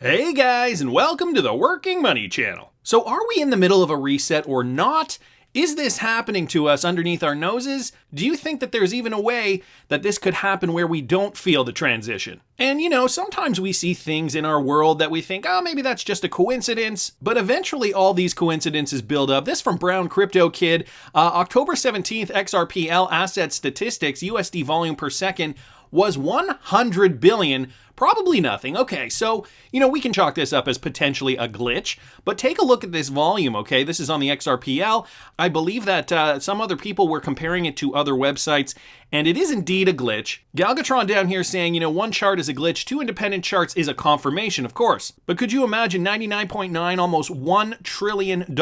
Hey guys, and welcome to the Working Money Channel. So are we in the middle of a reset or not? Is this happening to us underneath our noses? Do you think that there's even a way that this could happen where we don't feel the transition? And sometimes we see things in our world that we think, oh, maybe that's just a coincidence. But eventually all these coincidences build up. This from Brown Crypto Kid. October 17th, XRPL asset statistics, USD volume per second was 100 billion. Probably nothing. Okay, so, we can chalk this up as potentially a glitch, but take a look at this volume, okay? This is on the XRPL. I believe that some other people were comparing it to other websites, and it is indeed a glitch. Galgatron down here saying, one chart is a glitch, two independent charts is a confirmation, of course. But could you imagine 99.9, almost $1 trillion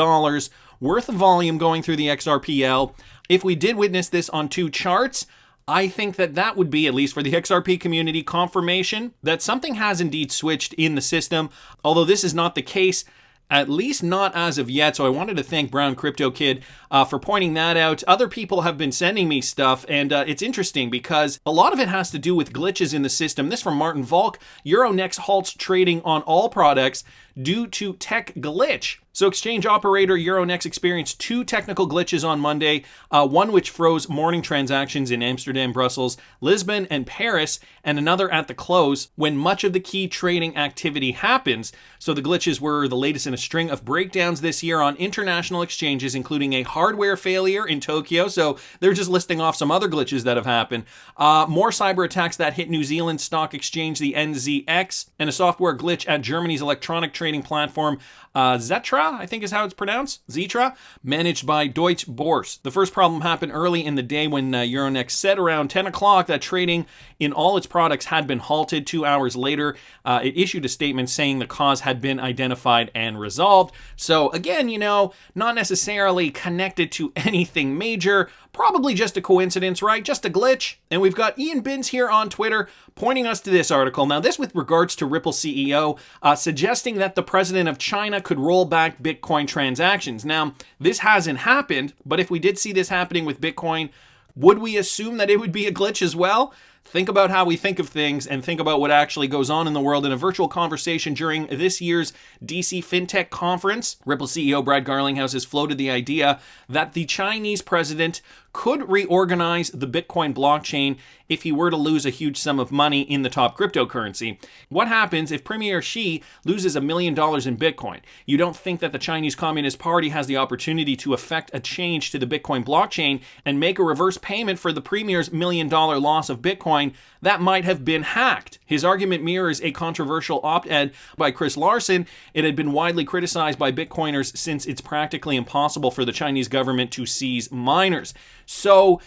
worth of volume going through the XRPL? If we did witness this on two charts, I think that would be, at least for the XRP community, confirmation that something has indeed switched in the system, although this is not the case, at least not as of yet. So I wanted to thank Brown Crypto Kid for pointing that out. Other people have been sending me stuff, and it's interesting because a lot of it has to do with glitches in the system. This from Martin Volk. Euronext halts trading on all products due to tech glitch. So exchange operator Euronext experienced two technical glitches on Monday, one which froze morning transactions in Amsterdam, Brussels, Lisbon, and Paris, and another at the close when much of the key trading activity happens. So the glitches were the latest in a string of breakdowns this year on international exchanges, including a hardware failure in Tokyo. So they're just listing off some other glitches that have happened. More cyber attacks that hit New Zealand stock exchange, the NZX, and a software glitch at Germany's electronic trading platform, Zetra, I think is how it's pronounced, Zetra, managed by Deutsche Börse. The first problem happened early in the day when Euronext said around 10 o'clock that trading in all its products had been halted. 2 hours later, it issued a statement saying the cause had been identified and resolved. So again, not necessarily connected to anything major, probably just a coincidence, right? Just a glitch. And we've got Ian Binns here on Twitter pointing us to this article. Now, this with regards to Ripple CEO suggesting that the president of China could roll back Bitcoin transactions. Now, this hasn't happened, but if we did see this happening with Bitcoin, would we assume that it would be a glitch as well? Think about how we think of things and think about what actually goes on in the world. In a virtual conversation during this year's DC FinTech conference, Ripple CEO Brad Garlinghouse has floated the idea that the Chinese president could reorganize the Bitcoin blockchain if he were to lose a huge sum of money in the top cryptocurrency. What happens if Premier Xi loses $1 million in Bitcoin? You don't think that the Chinese Communist Party has the opportunity to effect a change to the Bitcoin blockchain and make a reverse payment for the Premier's $1 million loss of Bitcoin that might have been hacked? His argument mirrors a controversial op-ed by Chris Larson. It had been widely criticized by Bitcoiners since it's practically impossible for the Chinese government to seize miners. So,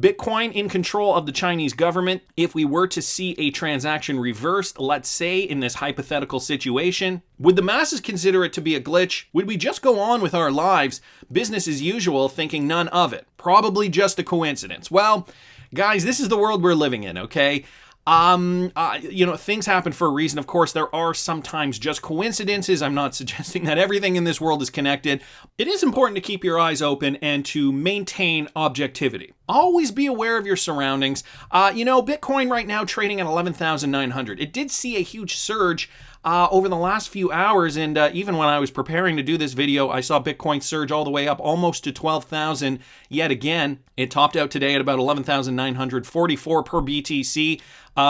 Bitcoin in control of the Chinese government, if we were to see a transaction reversed, let's say in this hypothetical situation, would the masses consider it to be a glitch? Would we just go on with our lives, business as usual, thinking none of it? Probably just a coincidence. Well, guys, this is the world we're living in, okay? Things happen for a reason. Of course, there are sometimes just coincidences. I'm not suggesting that everything in this world is connected. It is important to keep your eyes open and to maintain objectivity. Always be aware of your surroundings. Bitcoin right now trading at 11,900. It did see a huge surge over the last few hours, and even when I was preparing to do this video, I saw Bitcoin surge all the way up almost to 12,000 yet again. It topped out today at about 11,944 per BTC.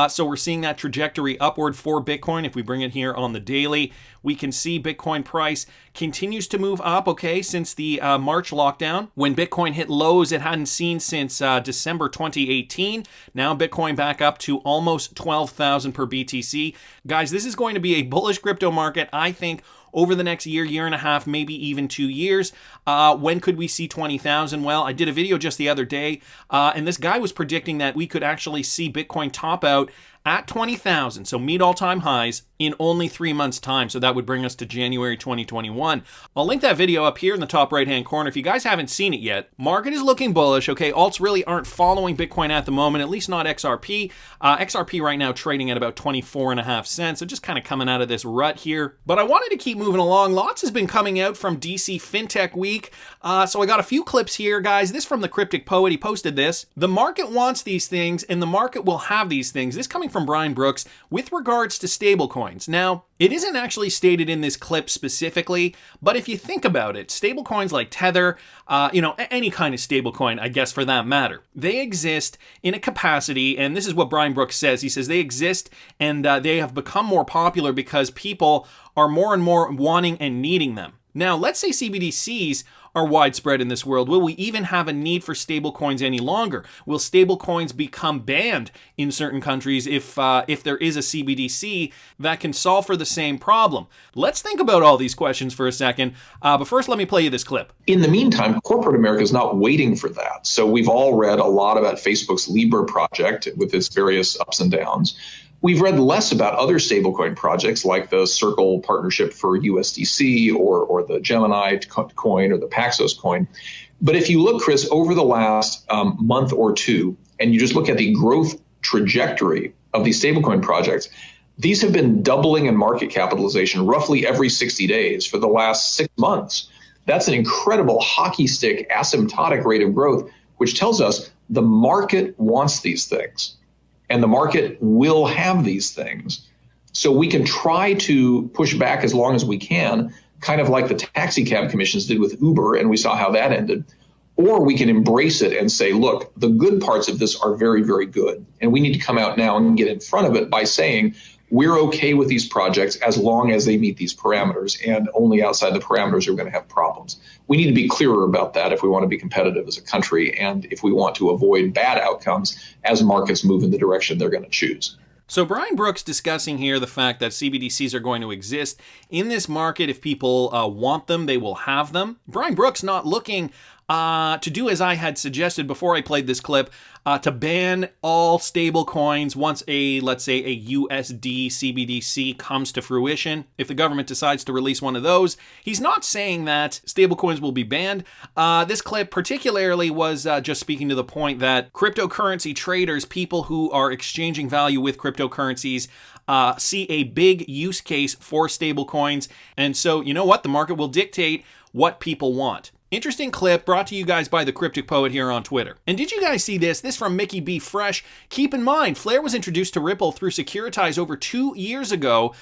So we're seeing that trajectory upward for Bitcoin. If we bring it here on the daily, we can see Bitcoin price continues to move up, okay, since the March lockdown. When Bitcoin hit lows it hadn't seen since December 2018. Now Bitcoin back up to almost 12,000 per BTC. Guys, this is going to be a bullish crypto market, I think, over the next year and a half, maybe even 2 years. When could we see 20,000? Well, I did a video just the other day, and this guy was predicting that we could actually see Bitcoin top out at 20,000, so meet all-time highs in only 3 months' time. So that would bring us to January 2021. I'll link that video up here in the top right-hand corner. If you guys haven't seen it yet, market is looking bullish. Okay, alts really aren't following Bitcoin at the moment, at least not XRP. XRP right now trading at about 24.5 cents, so just kind of coming out of this rut here. But I wanted to keep moving along. Lots has been coming out from DC FinTech Week. So I got a few clips here, guys. This from the Cryptic Poet. He posted this. The market wants these things, and the market will have these things. This coming from from Brian Brooks with regards to stablecoins. Now, it isn't actually stated in this clip specifically, but if you think about it, stablecoins like Tether, any kind of stablecoin, I guess for that matter, they exist in a capacity, and this is what Brian Brooks says. He says they exist and they have become more popular because people are more and more wanting and needing them. Now, let's say CBDCs are widespread in this world. Will we even have a need for stablecoins any longer? Will stablecoins become banned in certain countries if there is a CBDC that can solve for the same problem? Let's think about all these questions for a second. But first, let me play you this clip. In the meantime, corporate America is not waiting for that. So we've all read a lot about Facebook's Libra project with its various ups and downs. We've read less about other stablecoin projects like the Circle partnership for USDC or the Gemini coin or the Paxos coin. But if you look, Chris, over the last month or two, and you just look at the growth trajectory of these stablecoin projects, these have been doubling in market capitalization roughly every 60 days for the last 6 months. That's an incredible hockey stick asymptotic rate of growth, which tells us the market wants these things. And the market will have these things. So we can try to push back as long as we can, kind of like the taxi cab commissions did with Uber, and we saw how that ended. Or we can embrace it and say, look, the good parts of this are very, very good. And we need to come out now and get in front of it by saying, we're okay with these projects as long as they meet these parameters, and only outside the parameters are we going to have problems. We need to be clearer about that if we want to be competitive as a country and if we want to avoid bad outcomes as markets move in the direction they're going to choose. So Brian Brooks discussing here the fact that CBDCs are going to exist in this market. If people want them, they will have them. Brian Brooks not looking to do as I had suggested before I played this clip, to ban all stable coins once let's say a USD CBDC comes to fruition. If the government decides to release one of those, he's not saying that stable coins will be banned. This clip particularly was just speaking to the point that cryptocurrency traders, people who are exchanging value with cryptocurrencies, see a big use case for stable coins. And so, you know what? The market will dictate what people want. Interesting clip brought to you guys by the Cryptic Poet here on Twitter. And did you guys see this? This from Mickey B. Fresh. Keep in mind, Flare was introduced to Ripple through Securitize over 2 years ago.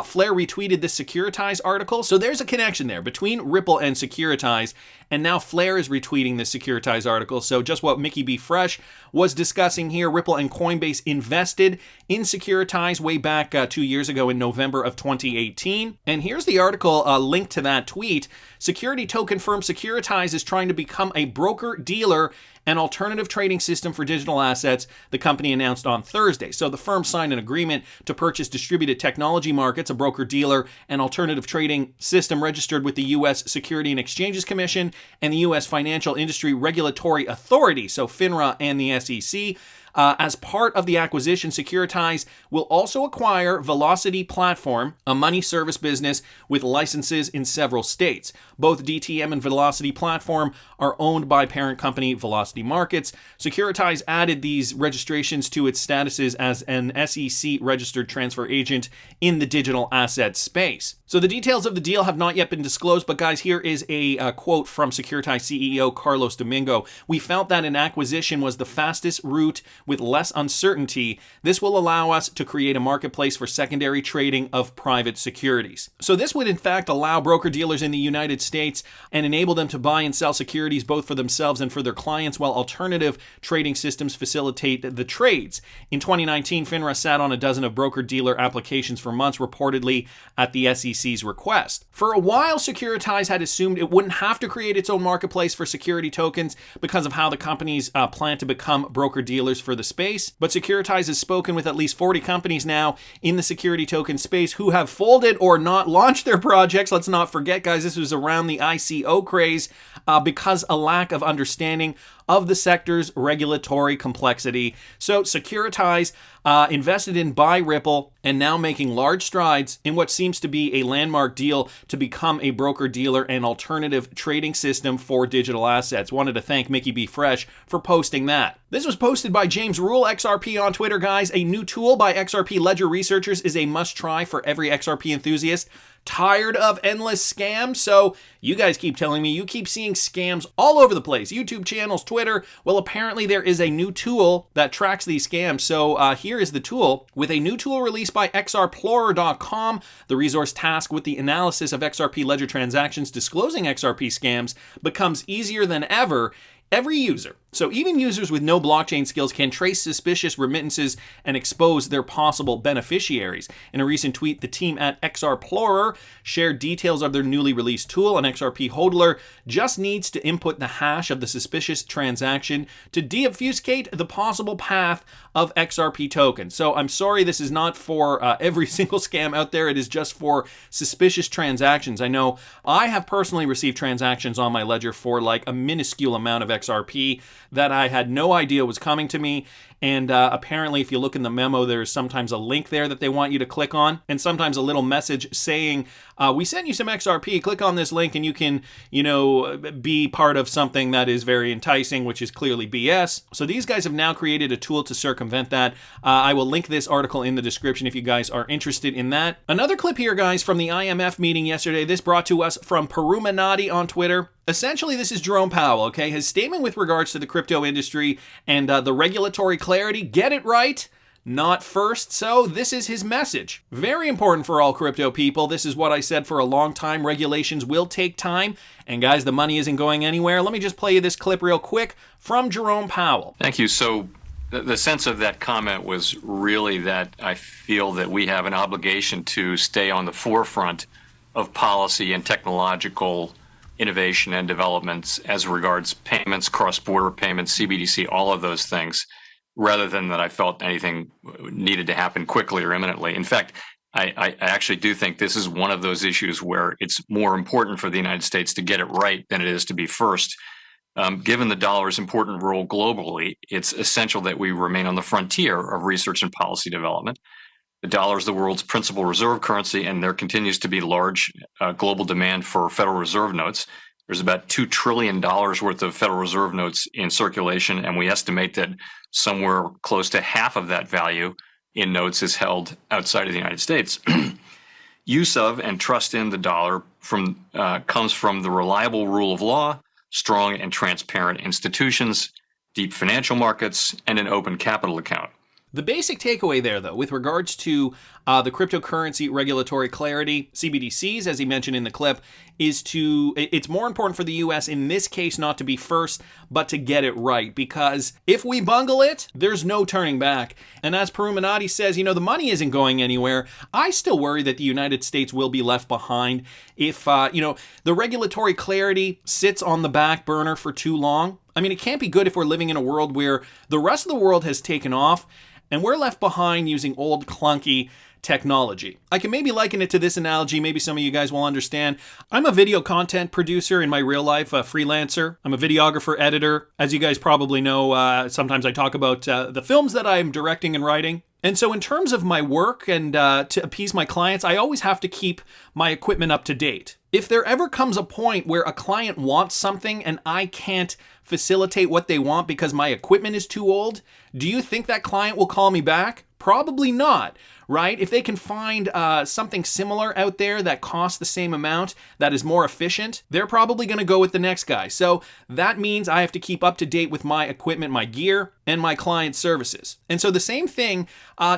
Flare retweeted this Securitize article. So there's a connection there between Ripple and Securitize. And now Flare is retweeting this Securitize article. So just what Mickey B. Fresh was discussing here, Ripple and Coinbase invested in Securitize way back 2 years ago in November of 2018. And here's the article linked to that tweet. Security token firm Securitize is trying to become a broker-dealer and alternative trading system for digital assets, the company announced on Thursday. So the firm signed an agreement to purchase Distributed Technology Markets, a broker-dealer and alternative trading system registered with the U.S. Securities and Exchanges Commission and the U.S. Financial Industry Regulatory Authority, so FINRA and the SEC. As part of the acquisition, Securitize will also acquire Velocity Platform, a money service business with licenses in several states. Both DTM and Velocity Platform are owned by parent company Velocity Markets. Securitize added these registrations to its statuses as an SEC registered transfer agent in the digital asset space. So the details of the deal have not yet been disclosed, but guys, here is a quote from Securitize CEO Carlos Domingo. "We felt that an acquisition was the fastest route with less uncertainty. This will allow us to create a marketplace for secondary trading of private securities." So this would in fact allow broker-dealers in the United States and enable them to buy and sell securities both for themselves and for their clients, while alternative trading systems facilitate the trades. In 2019, FINRA sat on a dozen of broker-dealer applications for months, reportedly at the SEC's request. For a while, Securitize had assumed it wouldn't have to create its own marketplace for security tokens because of how the companies plan to become broker-dealers for the space. But Securitize has spoken with at least 40 companies now in the security token space who have folded or not launched their projects. Let's not forget, guys, this was around the ICO craze because a lack of understanding of the sector's regulatory complexity. So Securitize invested in by Ripple and now making large strides in what seems to be a landmark deal to become a broker-dealer and alternative trading system for digital assets. Wanted to thank Mickey B. Fresh for posting that. This was posted by James Rule, XRP on Twitter, guys. A new tool by XRP Ledger researchers is a must-try for every XRP enthusiast. Tired of endless scams? So you guys keep telling me you keep seeing scams all over the place. YouTube channels, Twitter. Well, apparently there is a new tool that tracks these scams. So here is the tool. With a new tool released by XRplorer.com, the resource tasked with the analysis of XRP ledger transactions disclosing XRP scams becomes easier than ever. Every user, so even users with no blockchain skills, can trace suspicious remittances and expose their possible beneficiaries. In a recent tweet, the team at XRplorer shared details of their newly released tool. An XRP hodler just needs to input the hash of the suspicious transaction to deobfuscate the possible path of XRP tokens. So I'm sorry, this is not for every single scam out there. It is just for suspicious transactions. I know I have personally received transactions on my ledger for like a minuscule amount of XRP that I had no idea was coming to me. And apparently, if you look in the memo, there's sometimes a link there that they want you to click on, and sometimes a little message saying, we sent you some XRP, click on this link and you can, be part of something that is very enticing, which is clearly BS. So these guys have now created a tool to circumvent that. I will link this article in the description if you guys are interested in that. Another clip here, guys, from the IMF meeting yesterday. This brought to us from Peruminati on Twitter. Essentially, this is Jerome Powell, okay? His statement with regards to the crypto industry and the regulatory clarity. Get it right, not first. So this is his message. Very important for all crypto people. This is what I said for a long time. Regulations will take time. And guys, the money isn't going anywhere. Let me just play you this clip real quick from Jerome Powell. Thank you. So the sense of that comment was really that I feel that we have an obligation to stay on the forefront of policy and technological innovation and developments as regards payments, cross-border payments, CBDC, all of those things, rather than that I felt anything needed to happen quickly or imminently. In fact, I actually do think this is one of those issues where it's more important for the United States to get it right than it is to be first. Given the dollar's important role globally, it's essential that we remain on the frontier of research and policy development. The dollar is the world's principal reserve currency, and there continues to be large global demand for Federal Reserve notes. There's about $2 trillion worth of Federal Reserve notes in circulation, and we estimate that somewhere close to half of that value in notes is held outside of the United States. Use of and trust in the dollar comes from the reliable rule of law, strong and transparent institutions, deep financial markets, and an open capital account. The basic takeaway there, though, with regards to the cryptocurrency regulatory clarity, CBDCs, as he mentioned in the clip, it's more important for the U.S. in this case not to be first, but to get it right. Because if we bungle it, there's no turning back. And as Peruminati says, the money isn't going anywhere. I still worry that the United States will be left behind if, the regulatory clarity sits on the back burner for too long. I mean, it can't be good if we're living in a world where the rest of the world has taken off and we're left behind using old clunky technology. I can maybe liken it to this analogy. Maybe some of you guys will understand. I'm a video content producer in my real life, a freelancer. I'm a videographer, editor. As you guys probably know, sometimes I talk about the films that I'm directing and writing. And so in terms of my work and to appease my clients, I always have to keep my equipment up to date. If there ever comes a point where a client wants something and I can't facilitate what they want because my equipment is too old, do you think that client will call me back? Probably not, right? If they can find something similar out there that costs the same amount, that is more efficient, they're probably going to go with the next guy. So that means I have to keep up to date with my equipment, my gear, and my client services. And so the same thing,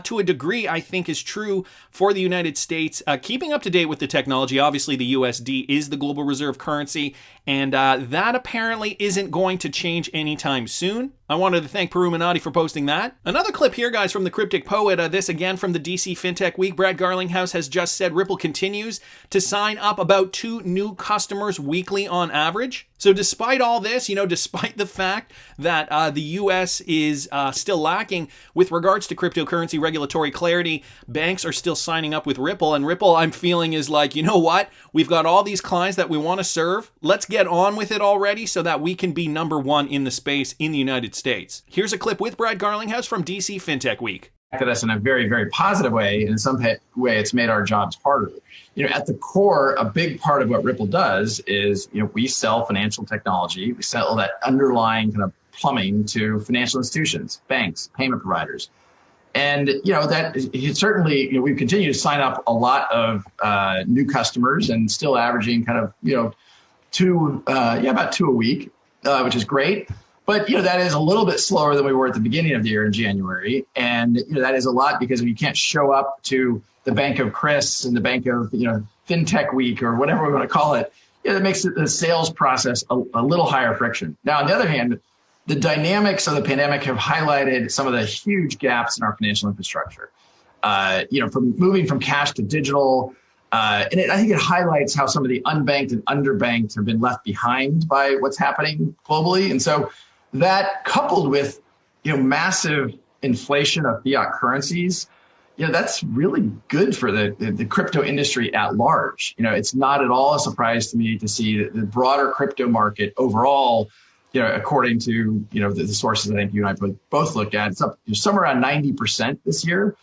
to a degree, I think is true for the United States. Keeping up to date with the technology, obviously the USD is the global reserve currency, and that apparently isn't going to change anytime soon. I wanted to thank Peruminati for posting that. Another clip here, guys, from the Cryptic Poet. This again from the DC FinTech Week. Brad Garlinghouse has just said Ripple continues to sign up about 2 new customers weekly on average. So despite all this, despite the fact that the U.S. is still lacking with regards to cryptocurrency regulatory clarity, banks are still signing up with Ripple. And Ripple, I'm feeling, is like, you know what? We've got all these clients that we want to serve. Let's get on with it already so that we can be number one in the space in the United States. Here's a clip with Brad Garlinghouse from DC FinTech Week. At us in a very, very positive way. And in some way, it's made our jobs harder. At the core, a big part of what Ripple does is, we sell financial technology. We sell that underlying kind of plumbing to financial institutions, banks, payment providers. And, that certainly, we continue to sign up a lot of new customers and still averaging kind of, about 2 a week, which is great. But, that is a little bit slower than we were at the beginning of the year in January. And, that is a lot because you can't show up to the Bank of Chris and the Bank of, FinTech Week or whatever we want to call it. That makes the sales process a little higher friction. Now, on the other hand, the dynamics of the pandemic have highlighted some of the huge gaps in our financial infrastructure. From moving from cash to digital. I think it highlights how some of the unbanked and underbanked have been left behind by what's happening globally. And so that coupled with, massive inflation of fiat currencies, that's really good for the crypto industry at large. It's not at all a surprise to me to see that the broader crypto market overall, according to, the sources I think you and I both looked at, it's up somewhere around 90% this year.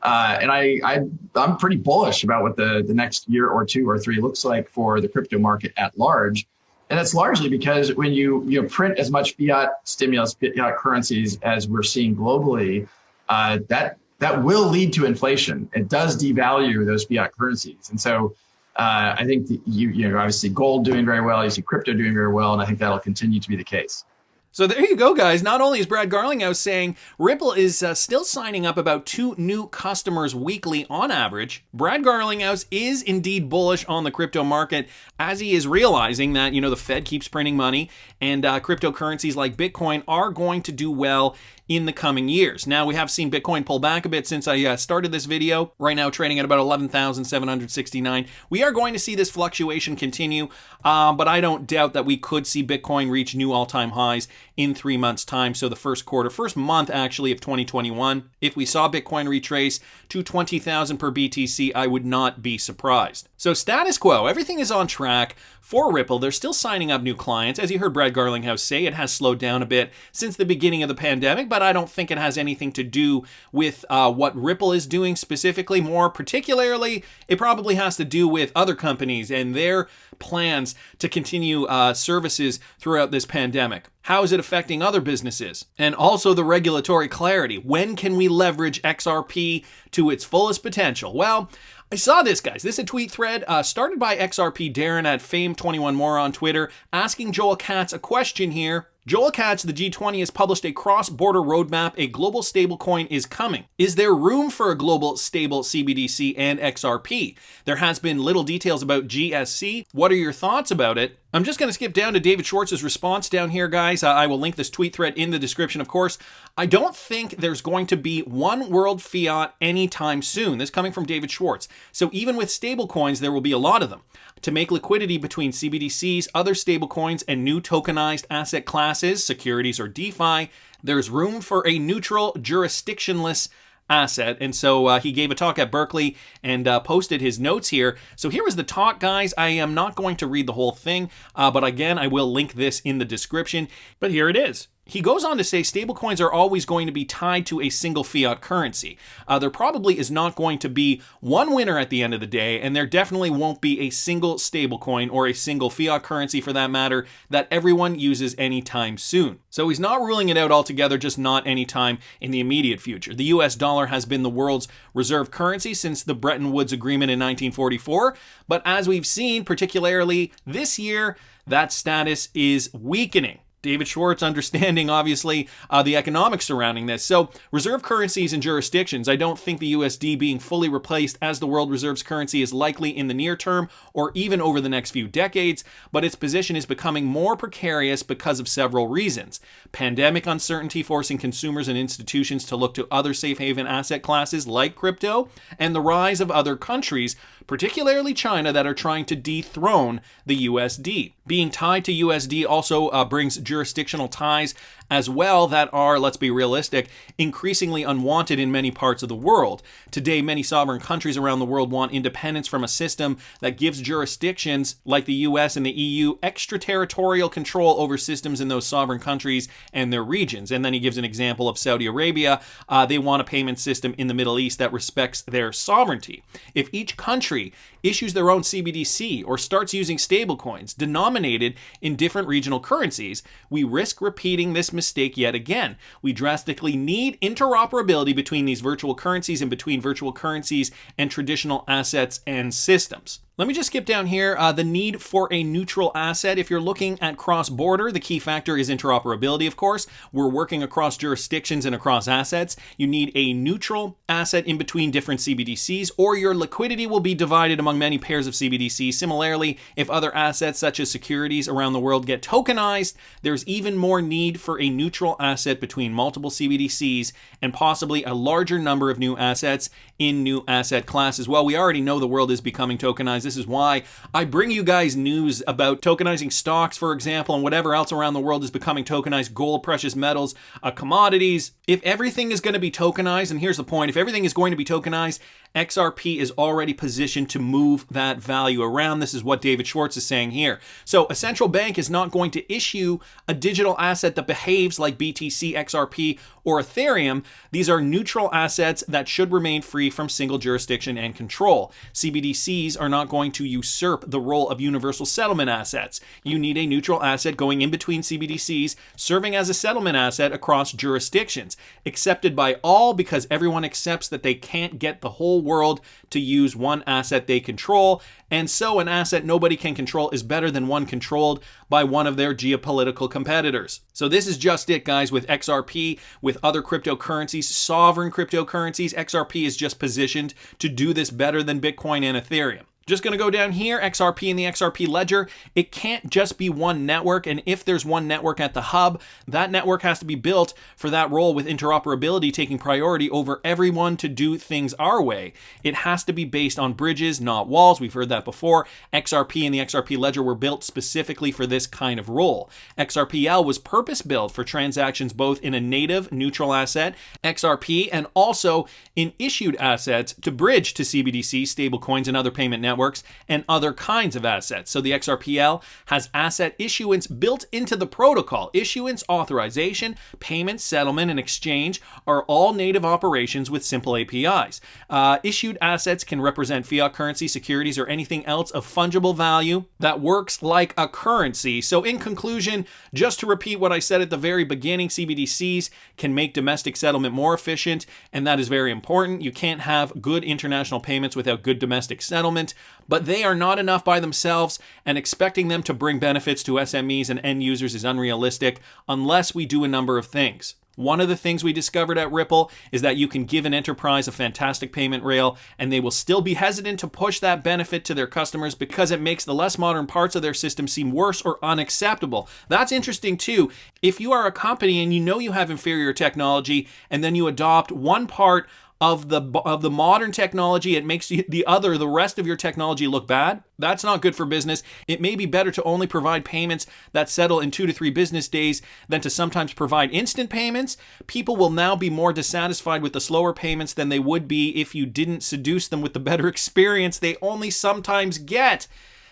And I'm pretty bullish about what the next year or 2 or 3 looks like for the crypto market at large. And that's largely because when you print as much fiat stimulus, fiat currencies as we're seeing globally, that will lead to inflation. It does devalue those fiat currencies. And so I think that you obviously gold doing very well, you see crypto doing very well, and I think that'll continue to be the case. So there you go, guys. Not only is Brad Garlinghouse saying Ripple is still signing up about 2 new customers weekly on average, Brad Garlinghouse is indeed bullish on the crypto market as he is realizing that, the Fed keeps printing money and cryptocurrencies like Bitcoin are going to do well in the coming years. Now, we have seen Bitcoin pull back a bit since I started this video. Right now, trading at about 11,769. We are going to see this fluctuation continue, but I don't doubt that we could see Bitcoin reach new all-time highs in 3 months' time. So the first month actually of 2021. If we saw Bitcoin retrace to 20,000 per BTC, I would not be surprised. So status quo, everything is on track for Ripple. They're still signing up new clients. As you heard Brad Garlinghouse say, it has slowed down a bit since the beginning of the pandemic, but I don't think it has anything to do with what Ripple is doing specifically. More particularly, it probably has to do with other companies and their plans to continue services throughout this pandemic. How is it affecting other businesses? And also the regulatory clarity. When can we leverage XRP to its fullest potential? Well, I saw this, guys. This is a tweet thread started by XRP Darren at Fame21More on Twitter, asking Joel Katz a question here. Joel Katz, the G20 has published a cross-border roadmap. A global stablecoin is coming. Is there room for a global stable CBDC and XRP? There has been little details about GSC. What are your thoughts about it? I'm just going to skip down to David Schwartz's response down here, guys. I will link this tweet thread in the description, of course. I don't think there's going to be one world fiat anytime soon. This coming from David Schwartz. So even with stablecoins, there will be a lot of them. To make liquidity between CBDCs, other stablecoins, and new tokenized asset classes, securities or DeFi, there's room for a neutral, jurisdictionless asset. And so he gave a talk at Berkeley and posted his notes here. So here is the talk, guys. I am not going to read the whole thing, but again, I will link this in the description. But here it is. He goes on to say stablecoins are always going to be tied to a single fiat currency. There probably is not going to be one winner at the end of the day, and there definitely won't be a single stablecoin or a single fiat currency for that matter that everyone uses anytime soon. So he's not ruling it out altogether, just not anytime in the immediate future. The US dollar has been the world's reserve currency since the Bretton Woods Agreement in 1944, but as we've seen, particularly this year, that status is weakening. David Schwartz understanding, obviously, the economics surrounding this. So reserve currencies and jurisdictions, I don't think the USD being fully replaced as the world reserves currency is likely in the near term or even over the next few decades, but its position is becoming more precarious because of several reasons. Pandemic uncertainty forcing consumers and institutions to look to other safe haven asset classes like crypto, and the rise of other countries, particularly China, that are trying to dethrone the USD. Being tied to USD also brings jurisdictional ties as well that are, let's be realistic, increasingly unwanted in many parts of the world. Today, many sovereign countries around the world want independence from a system that gives jurisdictions like the US and the EU extraterritorial control over systems in those sovereign countries and their regions. And then he gives an example of Saudi Arabia. They want a payment system in the Middle East that respects their sovereignty. If each country issues their own CBDC or starts using stablecoins denominated in different regional currencies, we risk repeating this biggest mistake yet again. We drastically need interoperability between these virtual currencies and between virtual currencies and traditional assets and systems. Let me just skip down here. The need for a neutral asset. If you're looking at cross-border, the key factor is interoperability, of course. We're working across jurisdictions and across assets. You need a neutral asset in between different CBDCs, or your liquidity will be divided among many pairs of CBDCs. Similarly, if other assets such as securities around the world get tokenized, there's even more need for a neutral asset between multiple CBDCs and possibly a larger number of new assets in new asset classes. Well, we already know the world is becoming tokenized. This is why I bring you guys news about tokenizing stocks, for example, and whatever else around the world is becoming tokenized: gold, precious metals, commodities. If everything is going to be tokenized, and here's the point, if everything is going to be tokenized, XRP is already positioned to move that value around. This is what David Schwartz is saying here. So a central bank is not going to issue a digital asset that behaves like BTC, XRP, or Ethereum. These are neutral assets that should remain free from single jurisdiction and control. CBDCs are not going to usurp the role of universal settlement assets. You need a neutral asset going in between CBDCs, serving as a settlement asset across jurisdictions, accepted by all because everyone accepts that they can't get the whole world to use one asset they control, and so an asset nobody can control is better than one controlled by one of their geopolitical competitors. So this is just it, guys, with XRP, with other cryptocurrencies, sovereign cryptocurrencies. XRP is just positioned to do this better than Bitcoin and Ethereum. Just going to go down here, XRP and the XRP ledger. It can't just be one network, and if there's one network at the hub, that network has to be built for that role, with interoperability taking priority over everyone to do things our way. It has to be based on bridges, not walls. We've heard that before. XRP and the XRP ledger were built specifically for this kind of role. XRPL was purpose-built for transactions both in a native neutral asset, XRP, and also in issued assets to bridge to CBDC, stablecoins, and other payment networks and other kinds of assets. So the XRPL has asset issuance built into the protocol. Issuance, authorization, payment, settlement, and exchange are all native operations with simple APIs. Issued assets can represent fiat currency, securities, or anything else of fungible value that works like a currency. So in conclusion, just to repeat what I said at the very beginning, CBDCs can make domestic settlement more efficient, and that is very important. You can't have good international payments without good domestic settlement. But they are not enough by themselves, and expecting them to bring benefits to SMEs and end users is unrealistic unless we do a number of things. One of the things we discovered at Ripple is that you can give an enterprise a fantastic payment rail, and they will still be hesitant to push that benefit to their customers because it makes the less modern parts of their system seem worse or unacceptable. That's interesting too. If you are a company and you know you have inferior technology, and then you adopt one part of the modern technology, it makes the rest of your technology look bad. That's not good for business. It may be better to only provide payments that settle in 2 to 3 business days than to sometimes provide instant payments. People will now be more dissatisfied with the slower payments than they would be if you didn't seduce them with the better experience they only sometimes get.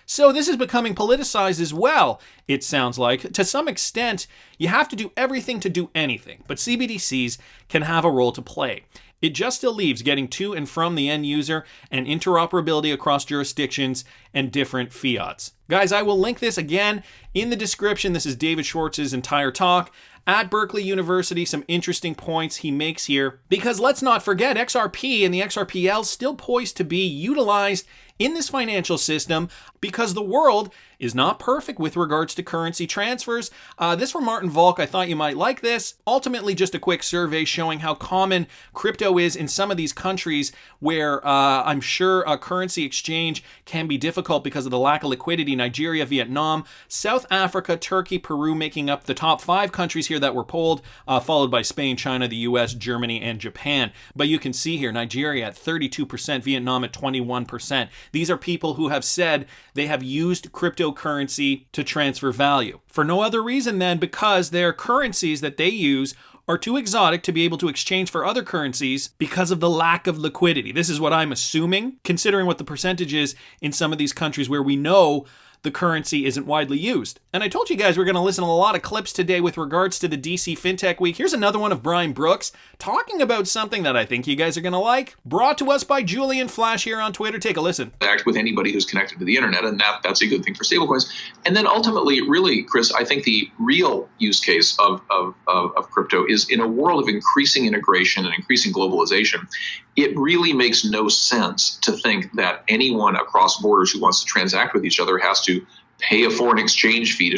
So this is becoming politicized as well, it sounds like. To some extent, you have to do everything to do anything, but CBDCs can have a role to play. It just still leaves getting to and from the end user and interoperability across jurisdictions and different fiats. Guys, I will link this again in the description. This is David Schwartz's entire talk at Berkeley University. Some interesting points he makes here, because let's not forget, XRP and the XRPL still poised to be utilized in this financial system because the world is not perfect with regards to currency transfers. This from Martin Volk. I thought you might like this. Ultimately, just a quick survey showing how common crypto is in some of these countries where I'm sure a currency exchange can be difficult because of the lack of liquidity. Nigeria, Vietnam, South Africa, Turkey, Peru making up the top 5 countries here that were polled, followed by Spain, China, the US, Germany, and Japan. But you can see here, Nigeria at 32%, Vietnam at 21%. These are people who have said they have used cryptocurrency to transfer value. For no other reason than because their currencies that they use are too exotic to be able to exchange for other currencies because of the lack of liquidity. This is what I'm assuming, considering what the percentage is in some of these countries where we know the currency isn't widely used. And I told you guys we're going to listen to a lot of clips today with regards to the DC FinTech Week. Here's another one of Brian Brooks talking about something that I think you guys are going to like. Brought to us by Julian Flash here on Twitter. Take a listen. Act with anybody who's connected to the internet, and that's a good thing for stablecoins. And then ultimately, really, Chris, I think the real use case of crypto is in a world of increasing integration and increasing globalization. It really makes no sense to think that anyone across borders who wants to transact with each other has to pay a foreign exchange fee to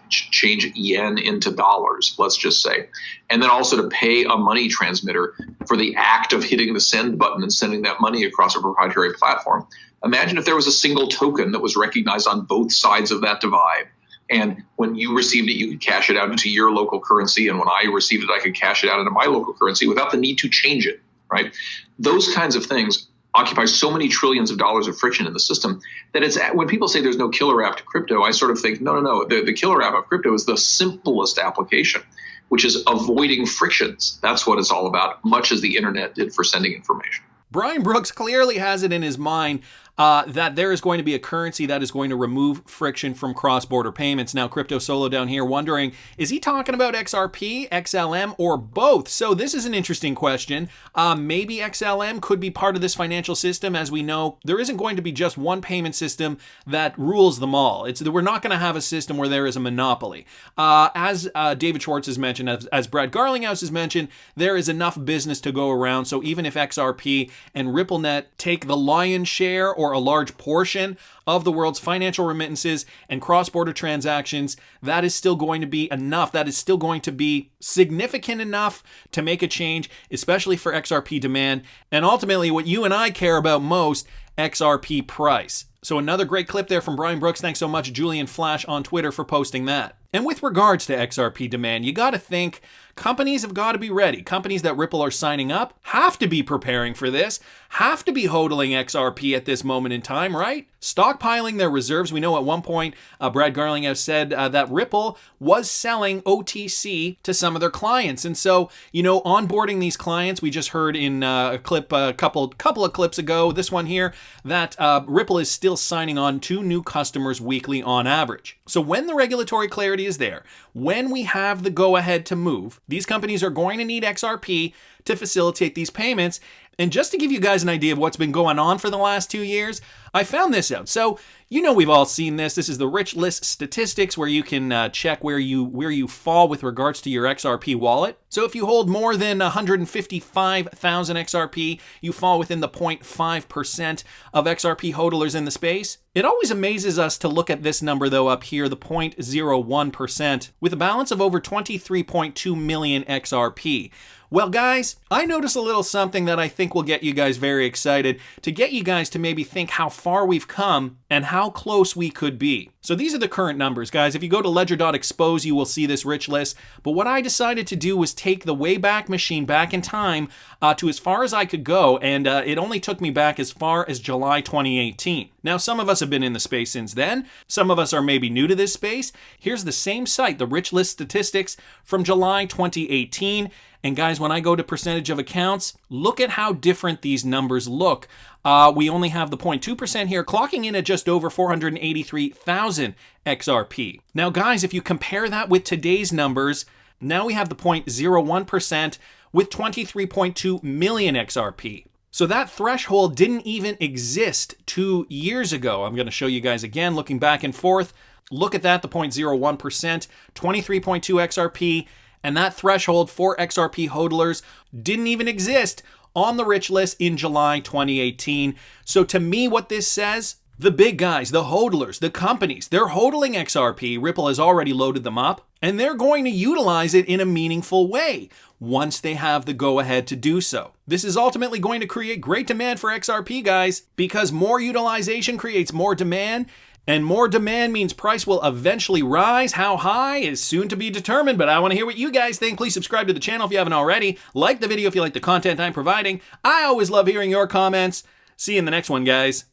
change yen into dollars, let's just say, and then also to pay a money transmitter for the act of hitting the send button and sending that money across a proprietary platform. Imagine if there was a single token that was recognized on both sides of that divide. And when you received it, you could cash it out into your local currency. And when I received it, I could cash it out into my local currency without the need to change it, right? Those kinds of things occupy so many trillions of dollars of friction in the system that it's, when people say there's no killer app to crypto, I sort of think, no. The killer app of crypto is the simplest application, which is avoiding frictions. That's what it's all about, much as the internet did for sending information. Brian Brooks clearly has it in his mind that there is going to be a currency that is going to remove friction from cross-border payments. Now, Crypto Solo down here wondering, is he talking about XRP, XLM, or both? So this is an interesting question. Maybe XLM could be part of this financial system. As we know, there isn't going to be just one payment system that rules them all. We're not going to have a system where there is a monopoly. As David Schwartz has mentioned, as Brad Garlinghouse has mentioned, there is enough business to go around. So even if XRP and RippleNet take the lion's share or a large portion of the world's financial remittances and cross-border transactions, that is still going to be enough. That is still going to be significant enough to make a change, especially for XRP demand. And ultimately, what you and I care about most, XRP price. So another great clip there from Brian Brooks. Thanks so much, Julian Flash on Twitter, for posting that. And with regards to XRP demand, you got to think companies have got to be ready. Companies that Ripple are signing up have to be preparing for this, have to be hodling XRP at this moment in time, right? Stockpiling their reserves. We know at one point, Brad Garlinghouse said that Ripple was selling OTC to some of their clients. And so, onboarding these clients, we just heard in a clip a couple of clips ago, this one here, that Ripple is still signing on 2 new customers weekly on average. So when the regulatory clarity is there, when we have the go-ahead to move, these companies are going to need XRP to facilitate these payments. And just to give you guys an idea of what's been going on for the last 2 years, I found this out. So, we've all seen this. This is the rich list statistics where you can check where you fall with regards to your XRP wallet. So if you hold more than 155,000 XRP, you fall within the 0.5% of XRP hodlers in the space. It always amazes us to look at this number, though, up here, the 0.01%, with a balance of over 23.2 million XRP. Well, guys, I noticed a little something that I think will get you guys very excited, to get you guys to maybe think how far we've come and how close we could be. So these are the current numbers, guys. If you go to ledger.expose, you will see this rich list. But what I decided to do was take the Wayback Machine back in time to as far as I could go, and it only took me back as far as July 2018. Now, some of us have been in the space since then. Some of us are maybe new to this space. Here's the same site, the rich list statistics from July 2018. And guys, when I go to percentage of accounts, look at how different these numbers look. We only have the 0.2% here, clocking in at just over 483,000 XRP. Now, guys, if you compare that with today's numbers, now we have the 0.01% with 23.2 million XRP. So that threshold didn't even exist 2 years ago. I'm going to show you guys again, looking back and forth. Look at that, the 0.01%, 23.2 XRP. And that threshold for XRP hodlers didn't even exist on the rich list in July 2018. So to me, what this says, the big guys, the hodlers, the companies, they're hodling XRP. Ripple has already loaded them up, and they're going to utilize it in a meaningful way once they have the go-ahead to do so. This is ultimately going to create great demand for XRP, guys, because more utilization creates more demand. And more demand means price will eventually rise. How high is soon to be determined, but I want to hear what you guys think. Please subscribe to the channel if you haven't already. Like the video if you like the content I'm providing. I always love hearing your comments. See you in the next one, guys.